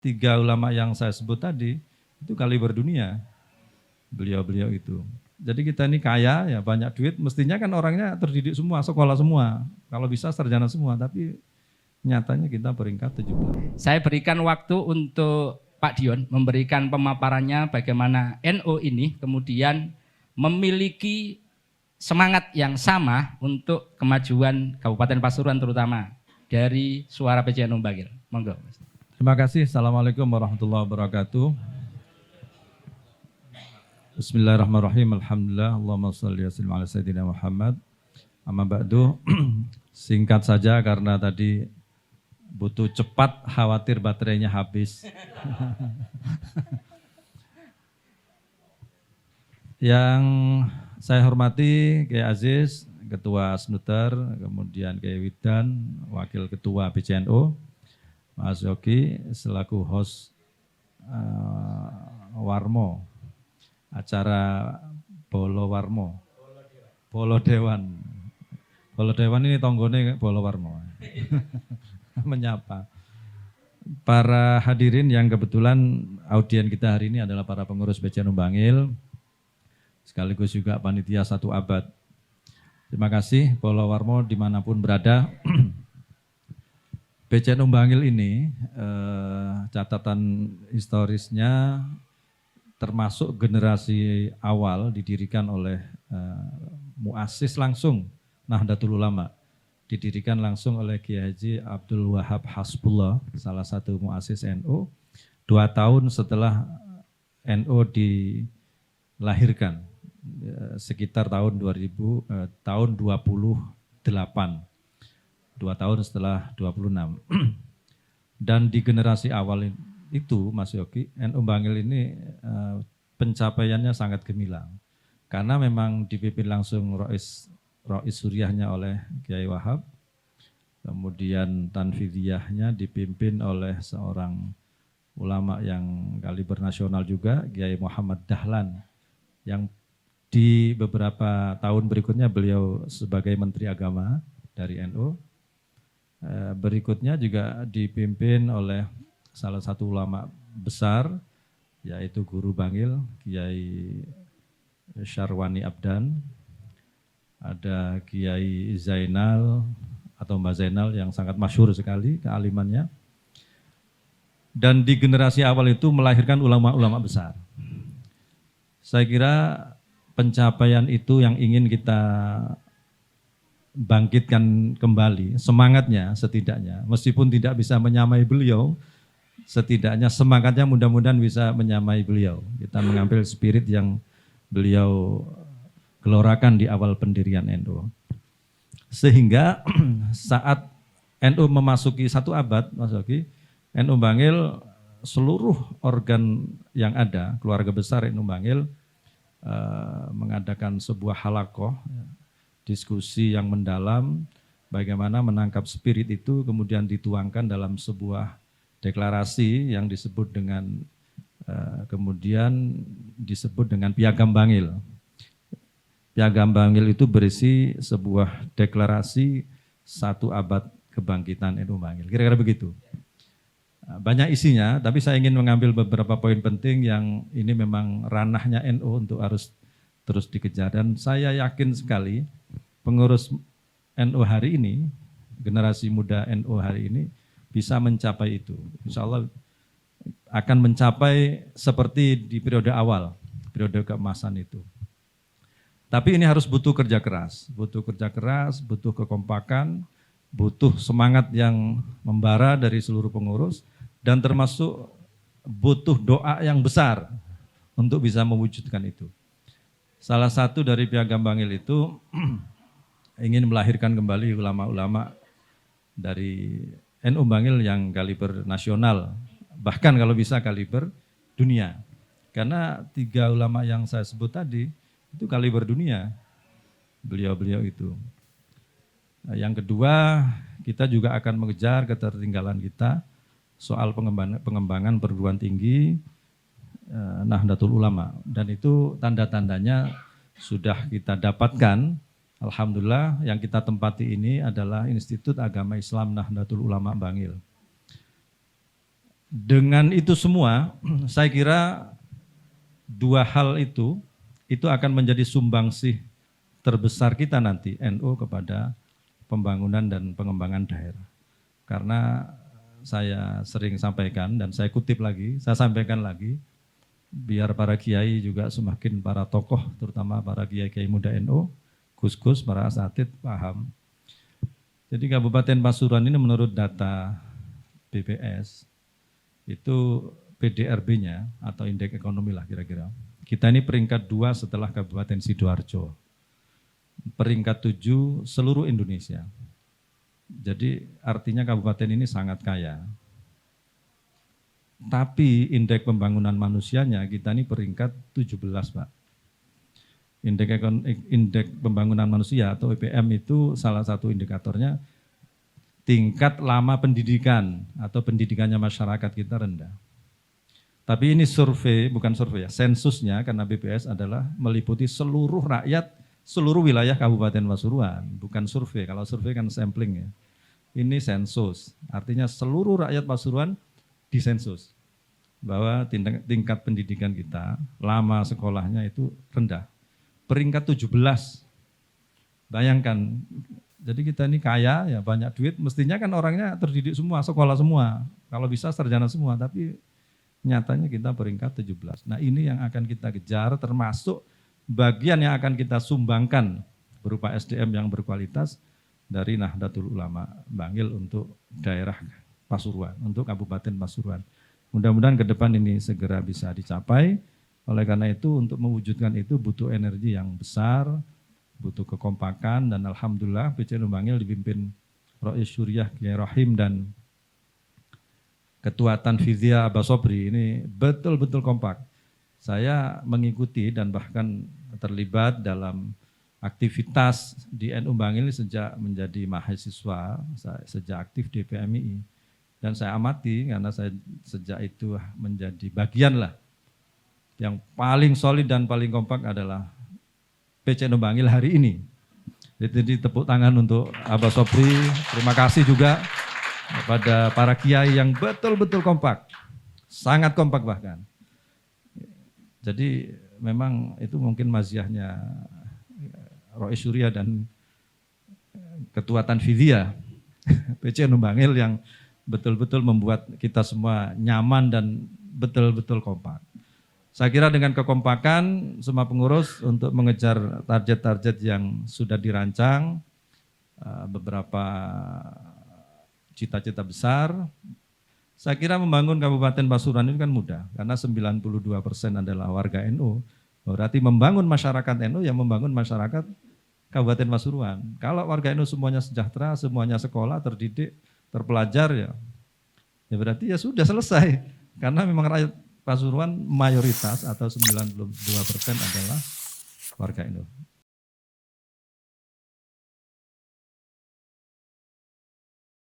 tiga ulama yang saya sebut tadi itu kaliber dunia, beliau-beliau itu. Jadi kita ini kaya, ya banyak duit, mestinya kan orangnya terdidik semua, sekolah semua, kalau bisa sarjana semua, tapi nyatanya kita peringkat 17. Saya berikan waktu untuk Pak Dion memberikan pemaparannya bagaimana NU ini kemudian memiliki semangat yang sama untuk kemajuan Kabupaten Pasuruan terutama dari suara PCNU Bangil. Monggo. Terima kasih. Assalamualaikum warahmatullahi wabarakatuh. Bismillahirrahmanirrahim. Alhamdulillah. Allahumma shalli wa sallim ala sayyidina Muhammad. Amma ba'du. Singkat saja karena tadi butuh cepat, khawatir baterainya habis. Yang saya hormati Kiai Aziz, Ketua Snuter, kemudian Kiai Widan, Wakil Ketua PCNU, Mas Yogi selaku host Warmo, acara Bolo Warmo, Bolo Dewan. Bolo Dewan ini tonggone Bolo Warmo. Menyapa para hadirin yang kebetulan audien kita hari ini adalah para pengurus PCNU Bangil, sekaligus juga panitia 1 abad. Terima kasih Bolo Warmo dimanapun berada. PCNU Bangil ini catatan historisnya termasuk generasi awal didirikan oleh muassis langsung Nahdlatul Ulama. Didirikan langsung oleh Kiai Haji Abdul Wahab Hasbullah, salah satu muassis NU, 2 tahun setelah NU dilahirkan, sekitar tahun 28, 2 tahun setelah 26. Dan di generasi awal itu, Mas Yogi, NU Bangil ini pencapaiannya sangat gemilang, karena memang dipimpin langsung Rois Suriahnya oleh Kiai Wahab, kemudian Tanfidiyahnya dipimpin oleh seorang ulama yang kaliber nasional juga, Kiai Muhammad Dahlan, yang di beberapa tahun berikutnya beliau sebagai Menteri Agama dari NU. Berikutnya juga dipimpin oleh salah satu ulama besar, yaitu Guru Bangil, Kiai Syarwani Abdan. Ada Kiai Zainal atau Mbak Zainal yang sangat masyhur sekali kealimannya. Dan di generasi awal itu melahirkan ulama-ulama besar. Saya kira pencapaian itu yang ingin kita bangkitkan kembali, semangatnya setidaknya. Meskipun tidak bisa menyamai beliau, setidaknya semangatnya mudah-mudahan bisa menyamai beliau. Kita mengambil spirit yang beliau gelorakan di awal pendirian NU. Sehingga saat NU memasuki 1 abad, Mas Yogi, NU Bangil seluruh organ yang ada, keluarga besar NU Bangil mengadakan sebuah halakoh, diskusi yang mendalam, bagaimana menangkap spirit itu kemudian dituangkan dalam sebuah deklarasi yang disebut dengan kemudian disebut dengan Piagam Bangil. Piagam Bangil itu berisi sebuah deklarasi 1 abad kebangkitan NU Bangil. Kira-kira begitu. Banyak isinya, tapi saya ingin mengambil beberapa poin penting yang ini memang ranahnya NU untuk harus terus dikejar. Dan saya yakin sekali pengurus NU hari ini, generasi muda NU hari ini bisa mencapai itu. Insya Allah akan mencapai seperti di periode awal, periode keemasan itu. Tapi ini harus butuh kerja keras, butuh kekompakan, butuh semangat yang membara dari seluruh pengurus, dan termasuk butuh doa yang besar untuk bisa mewujudkan itu. Salah satu dari Piagam Bangil itu ingin melahirkan kembali ulama-ulama dari NU Bangil yang kaliber nasional, bahkan kalau bisa kaliber dunia. Karena 3 ulama yang saya sebut tadi, itu kaliber dunia, beliau-beliau itu. Nah, yang kedua, kita juga akan mengejar ketertinggalan kita soal pengembangan perguruan tinggi Nahdlatul Ulama. Dan itu tanda-tandanya sudah kita dapatkan. Alhamdulillah yang kita tempati ini adalah Institut Agama Islam Nahdlatul Ulama Bangil. Dengan itu semua, saya kira dua hal itu akan menjadi sumbangsih terbesar kita nanti NU kepada pembangunan dan pengembangan daerah. Karena saya sering sampaikan dan saya kutip lagi, saya sampaikan lagi, biar para kiai juga semakin para tokoh, terutama para kiai-kiai muda NU, Gus-gus, para asatid paham. Jadi Kabupaten Pasuruan ini menurut data BPS, itu PDRB-nya atau indeks ekonomi lah kira-kira. Kita ini peringkat 2 setelah Kabupaten Sidoarjo. Peringkat 7 seluruh Indonesia. Jadi artinya kabupaten ini sangat kaya. Tapi indeks pembangunan manusianya kita ini peringkat 17, Pak. Indeks pembangunan manusia atau IPM itu salah satu indikatornya tingkat lama pendidikan atau pendidikannya masyarakat kita rendah. Tapi ini survei, bukan survei ya, sensusnya karena BPS adalah meliputi seluruh rakyat, seluruh wilayah Kabupaten Pasuruan, bukan survei. Kalau survei kan sampling ya. Ini sensus, artinya seluruh rakyat Pasuruan disensus. Bahwa tingkat pendidikan kita, lama sekolahnya itu rendah. Peringkat 17. Bayangkan, jadi kita ini kaya, ya banyak duit, mestinya kan orangnya terdidik semua, sekolah semua. Kalau bisa sarjana semua, tapi nyatanya kita peringkat 17. Nah ini yang akan kita kejar, termasuk bagian yang akan kita sumbangkan berupa SDM yang berkualitas dari Nahdlatul Ulama Bangil untuk daerah Pasuruan, untuk Kabupaten Pasuruan. Mudah-mudahan ke depan ini segera bisa dicapai. Oleh karena itu untuk mewujudkan itu butuh energi yang besar, butuh kekompakan, dan alhamdulillah PCNU Bangil dipimpin Rois Syuriah Kiai Rahim dan Ketua Tanfidhiyah Abah Sobri ini betul-betul kompak. Saya mengikuti dan bahkan terlibat dalam aktivitas di NU Bangil sejak menjadi mahasiswa, sejak aktif di PMII. Dan saya amati karena saya sejak itu menjadi bagian lah. Yang paling solid dan paling kompak adalah PCNU Bangil hari ini. Jadi tepuk tangan untuk Abah Sobri, terima kasih juga kepada para kiai yang betul-betul kompak. Sangat kompak bahkan. Jadi memang itu mungkin maziahnya Rois Syuriah dan Ketua Tanfidhiyah PCNU Bangil yang betul-betul membuat kita semua nyaman dan betul-betul kompak. Saya kira dengan kekompakan semua pengurus untuk mengejar target-target yang sudah dirancang, beberapa cita-cita besar, saya kira membangun Kabupaten Pasuruan ini kan mudah, karena 92% adalah warga NU, berarti membangun masyarakat NU yang membangun masyarakat Kabupaten Pasuruan. Kalau warga NU semuanya sejahtera, semuanya sekolah, terdidik, terpelajar ya berarti ya sudah selesai. Karena memang rakyat Pasuruan mayoritas atau 92% adalah warga NU.